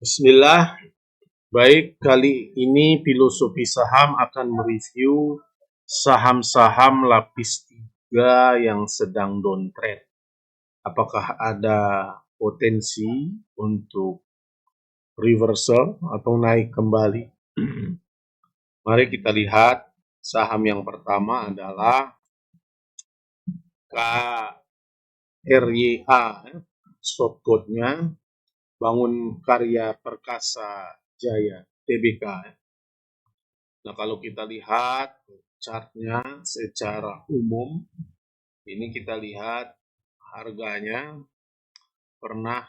Bismillah. Baik, kali ini filosofi saham akan mereview saham-saham lapis 3 yang sedang downtrend. Apakah ada potensi untuk reversal atau naik kembali? Mari kita lihat saham yang pertama adalah KRYA, short code-nya Bangun Karya Perkasa Jaya, TBK. Nah, kalau kita lihat chartnya secara umum, ini kita lihat harganya pernah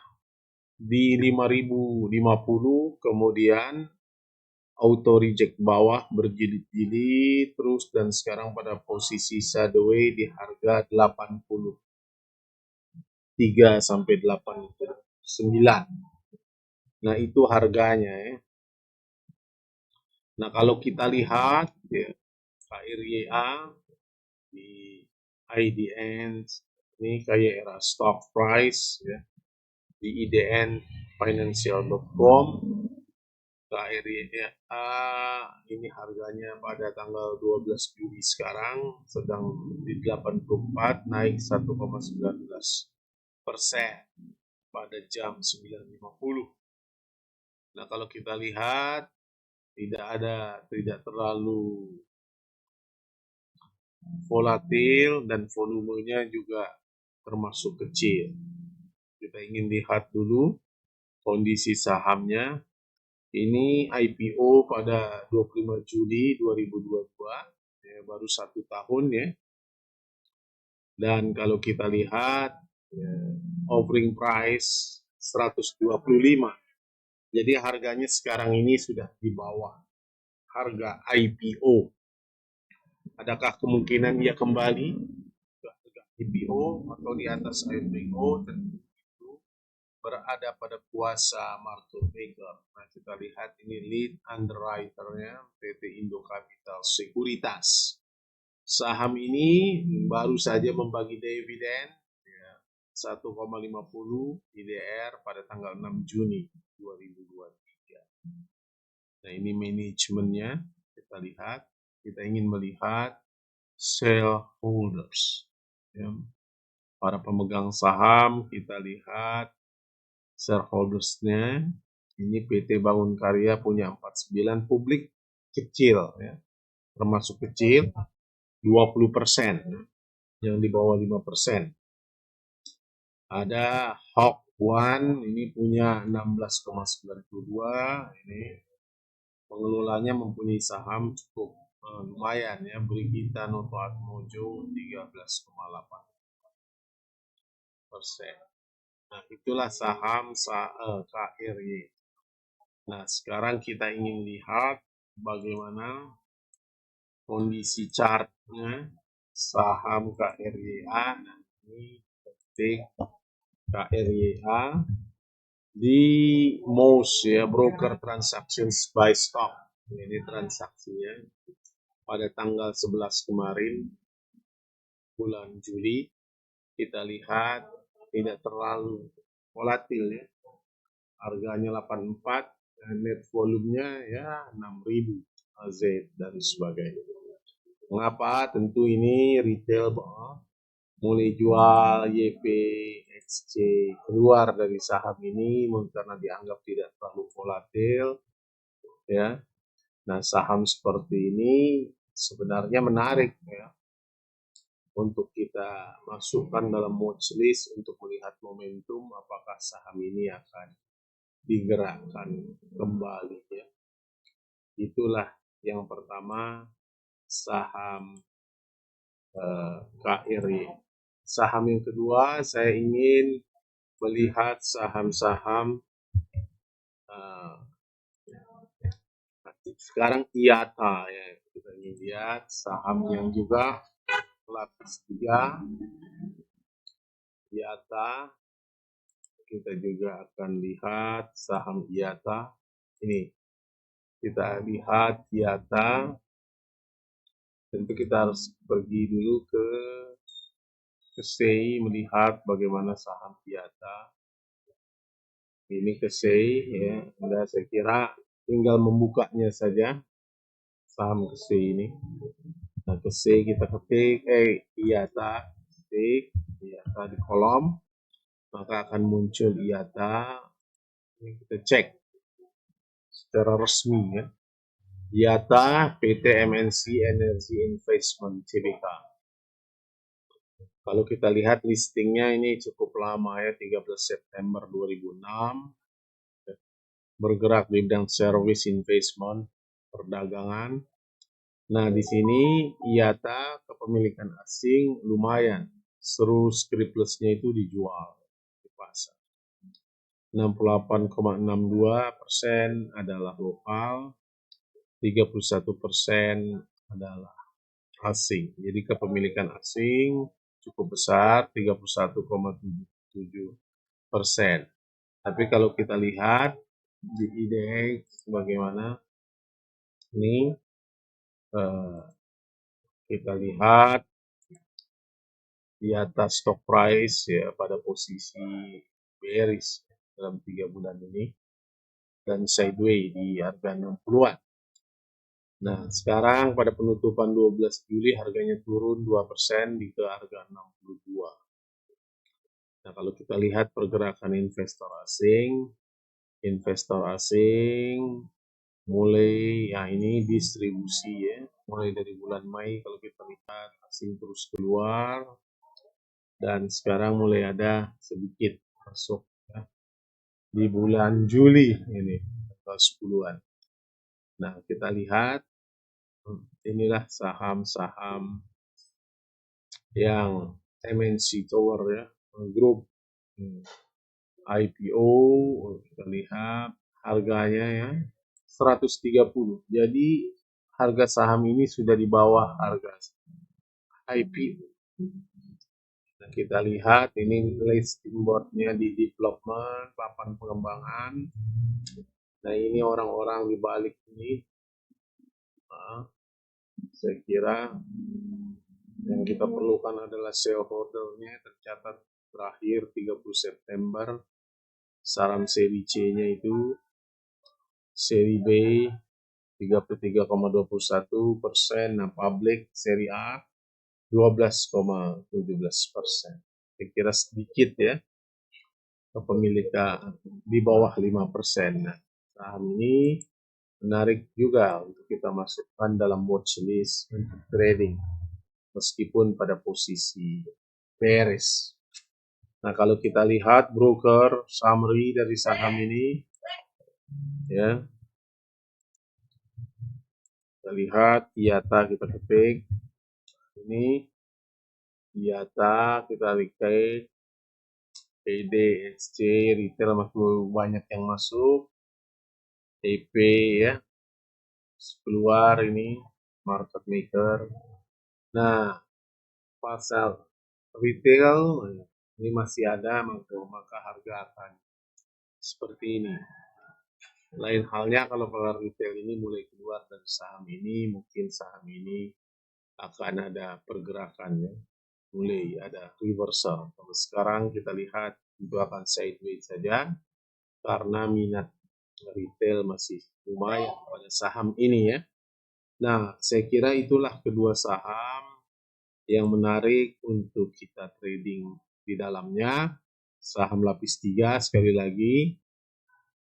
di 5.050, kemudian auto reject bawah berjilid-jilid terus, dan sekarang pada posisi sideways di harga 83 sampai 89. Nah, itu harganya ya. Nah, kalau kita lihat ya, KRYA di IDN ini kayak era stock price ya, di IDN financial.com. KRYA ini harganya pada tanggal 12 Juli sekarang sedang di 84, naik 1,19% pada jam 9.50. Nah, kalau kita lihat tidak terlalu volatil dan volumenya juga termasuk kecil. Kita ingin lihat dulu kondisi sahamnya. Ini IPO pada 25 Juli 2022, ya, baru 1 tahun ya. Dan kalau kita lihat ya, offering price 125. Jadi harganya sekarang ini sudah di bawah harga IPO. Adakah kemungkinan dia kembali ke harga IPO atau di atas IPO? Tentu itu berada pada kuasa market maker. Nah, kita lihat ini lead underwriter-nya PT Indo Capital Sekuritas. Saham ini baru saja membagi dividen ya, 1,50 IDR pada tanggal 6 Juni 2023. Nah, ini manajemennya. Kita lihat, kita ingin melihat shareholders ya. Para pemegang saham, kita lihat shareholders-nya. Ini PT Bangun Karya punya 49, publik kecil ya, termasuk kecil 20%, yang di bawah 5%. Ada Hawk One, ini punya 16,92, ini pengelolanya mempunyai saham cukup lumayan ya, Brigita Noto Atmojo 13,8%. Nah, itulah saham KRY. Nah, sekarang kita ingin lihat bagaimana kondisi chartnya saham KRYA. Nah, ini ketik KRYA di MOS ya, Broker Transactions by Stock. Ini transaksinya pada tanggal 11 kemarin bulan Juli. Kita lihat tidak terlalu volatil ya. Harganya 84, net volumenya ya 6.000 AZ dan sebagainya. Mengapa? Tentu ini retail mulai jual YPXC keluar dari saham ini karena dianggap tidak terlalu volatil ya. Nah, saham seperti ini sebenarnya menarik ya untuk kita masukkan dalam watchlist untuk melihat momentum apakah saham ini akan digerakkan kembali ya. Itulah yang pertama, saham KRY. Saham yang kedua, saya ingin melihat saham-saham sekarang IATA ya. Kita ingin lihat saham yang juga lapis 3 IATA. Kita juga akan lihat saham IATA. Ini kita lihat IATA. Tentu kita harus pergi dulu ke SEI melihat bagaimana saham IATA. Ini KSEI ya, Anda saya kira tinggal membukanya saja saham KSEI ini. Nah, KSEI kita ketik, IATA, ketik IATA di kolom, maka akan muncul IATA. Ini kita cek secara resmi ya. IATA PT MNC Energy Investment Tbk. Kalau kita lihat listingnya ini cukup lama ya, 13 September 2006. Bergerak di bidang service investment, perdagangan. Nah, di sini IATA kepemilikan asing lumayan. Seru scriptless-nya itu dijual di pasar. 68,62% adalah lokal, 31% adalah asing. Jadi kepemilikan asing cukup besar, 31,77%. Tapi kalau kita lihat di IDX bagaimana, ini kita lihat di atas stock price ya pada posisi bearish dalam 3 bulan ini dan sideways di harga 60-an. Nah, sekarang pada penutupan 12 Juli harganya turun 2% di ke harga 62. Nah, kalau kita lihat pergerakan investor asing mulai ya ini distribusi ya, mulai dari bulan Mei kalau kita lihat asing terus keluar dan sekarang mulai ada sedikit masuk ya, di bulan Juli ini atau 10-an. Nah, kita lihat inilah saham-saham yang MNC Tower ya, grup IPO, kita lihat harganya ya 130. Jadi harga saham ini sudah di bawah harga IPO. Nah, kita lihat ini listing boardnya di development, papan pengembangan. Nah, ini orang-orang di balik ini. Nah, saya kira yang kita perlukan adalah shareholder-nya tercatat terakhir 30 September. Saham seri C-nya itu seri B 33,21%, nah public seri A 12,17%. Saya kira sedikit ya kepemilikan di bawah 5%. Nah, saham ini menarik juga untuk kita masukkan dalam watchlist untuk trading meskipun pada posisi bearish. Nah, kalau kita lihat broker summary dari saham ini ya, kita lihat IATA kita ketik ini IATA kita lihat PDSC retail masih banyak yang masuk, EP ya keluar ini market maker. Nah, pasar retail ini masih ada, maka harga akan seperti ini. Lain halnya kalau pasar retail ini mulai keluar dari saham ini, mungkin saham ini akan ada pergerakan ya, mulai ada reversal. Kalau sekarang kita lihat itu akan sideways saja karena minat retail masih lumayan pada saham ini ya. Nah, saya kira itulah kedua saham yang menarik untuk kita trading di dalamnya. Saham lapis 3 sekali lagi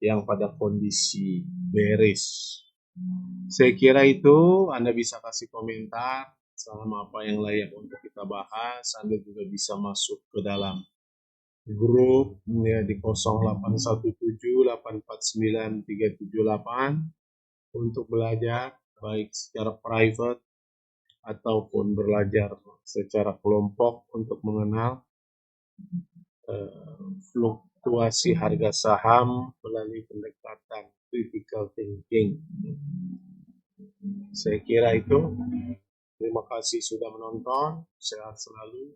yang pada kondisi bearish. Saya kira itu Anda bisa kasih komentar saham apa yang layak untuk kita bahas. Anda juga bisa masuk ke dalam grup ya, di 0817849378 untuk belajar baik secara private ataupun belajar secara kelompok untuk mengenal fluktuasi harga saham melalui pendekatan critical thinking. Saya kira itu. Terima kasih sudah menonton. Sehat selalu.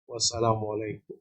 Wassalamualaikum.